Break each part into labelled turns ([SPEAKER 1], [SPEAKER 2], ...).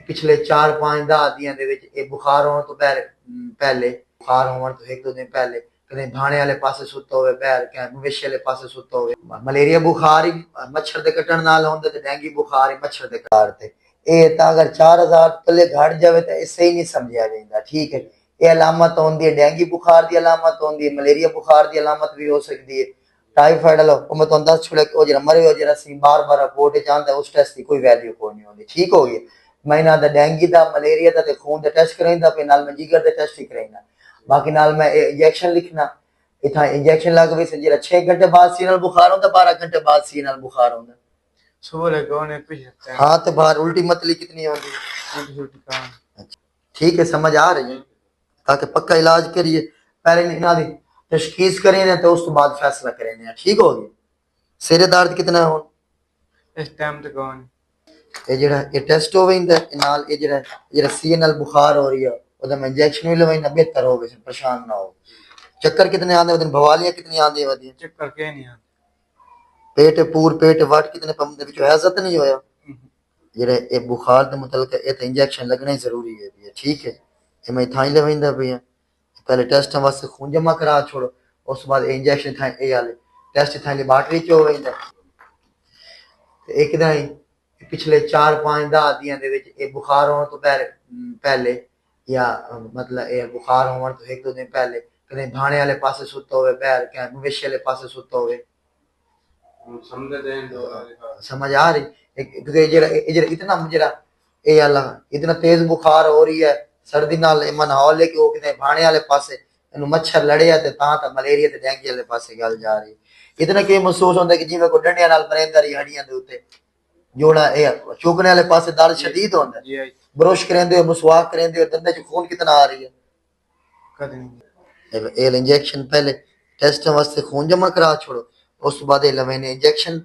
[SPEAKER 1] ਪਿਛਲੇ 4-5 ਦਿਨਾਂ ਦੇ ਵਿੱਚ ਇਹ ਬੁਖਾਰ ਹੋਣ ਤੋਂ ਪਹਿਲੇ ਬੁਖਾਰ ਹੋਣ ਤੋਂ ਇੱਕ ਦੋ ਦਿਨ ਪਹਿਲੇ ਕਦੇ ਭਾਣੇ ਵਾਲੇ ਪਾਸੇ ਸੁੱਤਾ ਹੋਵੇ ਪੈਰ ਕਿ ਮਵੇਸ਼ੀ ਵਾਲੇ ਪਾਸੇ ਸੁੱਤਾ ਹੋਵੇ ਮਲੇਰੀਆ ਬੁਖਾਰ ਹੀ ਮੱਛਰ ਦੇ ਕੱਟਣ ਨਾਲ ਹੁੰਦਾ ਤੇ ਡੇਂਗੂ ਬੁਖਾਰ ਹੀ ਮੱਛਰ ਦੇ ਕਾਰਨ ਤੇ ਇਹ ਤਾਂ ਅਗਰ 4000 ਤਲੇ ਘਟ ਜਾਵੇ ਤਾਂ ਇਹ ਸਹੀ ਨਹੀਂ ਸਮਝਿਆ ਜਾਂਦਾ ਠੀਕ ਹੈ ਇਹ ਅਲਾਮਤ ਹੁੰਦੀ ਹੈ ਡੇਂਗੂ ਬੁਖਾਰ ਦੀ ਅਲਾਮਤ ਹੁੰਦੀ ਹੈ ਮਲੇਰੀਆ ਬੁਖਾਰ ਦੀ ਅਲਾਮਤ ਵੀ ਹੋ ਸਕਦੀ ਹੈ टाइफाइड वाला मैं तो दस छुड़े ओ जरा मरे हो जरा सी बार रिपोर्ट चाहता है उस टेस्ट की कोई वैल्यू कोई नहीं होती ठीक हो गई महीना दा डेंगू दा मलेरिया दा ते खून दे टेस्ट कराइंदा पे नाल मैं जिगर दे टेस्ट ही कराइंदा बाकी नाल मैं इंजेक्शन लिखना इथा इंजेक्शन लग वे से जरा 6 घंटे बाद सीनल बुखार होता 12 घंटे बाद सीनल बुखार होता
[SPEAKER 2] सुबह लगा ने पिछले
[SPEAKER 1] हां तो बाहर उल्टी मतली कितनी होती है ठीक है समझ आ रही है ताकि पक्का इलाज करिए पहले ना दी तशखीस करें तो उस बाद फैसला करें ठीक हो गया सिर दर्द कितना हो
[SPEAKER 2] इस टाइम तक कौन
[SPEAKER 1] ये जेड़ा ये टेस्ट हो वेंदा नाल ये जेड़ा सीएनएल बुखार हो रही है ओदा मैं इंजेक्शन भी लवाइना बेहतर हो गए परेशान ना हो चक्कर कितने आंदे ओदन भवालियां कितनी आंदी वदी
[SPEAKER 2] चक्कर के नहीं आते
[SPEAKER 1] पेट पूर पेट वट कितने पम दे विच हैजत नहीं होया जेड़ा ये बुखार दे मुतलक ये इंजेक्शन लगना ही जरूरी है ठीक है ये मैं थाई लवाइंदा पे पहले टेस्ट वास्ते खून जमा करा छोड़ो उस बाद इंजेक्शन था ए वाले टेस्ट था लैबोरेटरी च हो वेंदा ते एक दिन पिछले 4-5 दिनां दे विच ए बुखार होने तो पहले या मतलब ए बुखार होने तो एक दो दिन पहले कदे भाणे वाले पासे सुत्ता होवे पैर के मवेशी वाले पासे सुत्ता होवे समझ आ रही क्योंकि जरा इतना जरा ए वाला इतना तेज बुखार हो रही है सर्दी नाल माहौल है कि वो किते भाणे वाले पासे इनु मच्छर लड़िया ते तां मलेरिया ते डेंगू वाले पासे गल जा रही इतना कि महसूस होंदा कि जिवें कोई डंडियां नाल परेंदा रही हड्डियां दे उत्ते जोड़ा ए चुकने वाले पासे दर्द शदीद होंदा ब्रश करेंदे हो मसवाक करेंदे हो दंदे च खून कितना आ रही है कदे ए इंजेक्शन पहले टेस्ट वास्ते खून जमा करा छोड़ो उस बाद ए लवेने इंजेक्शन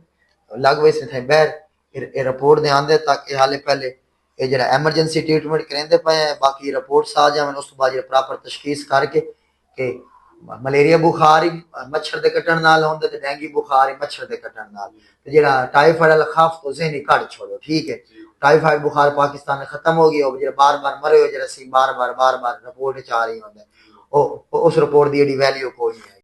[SPEAKER 1] लगवे से थे बैर ए रिपोर्ट दे आंदे ताकि हाले पहले ये जरा एमरजेंसी ट्रीटमेंट करेंदे पे बाकी रिपोर्ट्स आ जावन उस बाद प्रॉपर तशखीस करके कि मलेरिया बुखार ही मच्छर दे कटण नाल होंदा ते डेंगू बुखार ही मच्छर दे कटण नाल ते जेड़ा टाइफाइड वाला खौफ तो ज़हनी कट छोड़ो ठीक है टाइफाइड बुखार पाकिस्तान में खत्म हो गया जेड़ा बार-बार मरे हो जरा सी बार-बार रिपोर्ट च आ रही होंदा ओ उस रिपोर्ट दी एडी वैल्यू कोई नहीं है।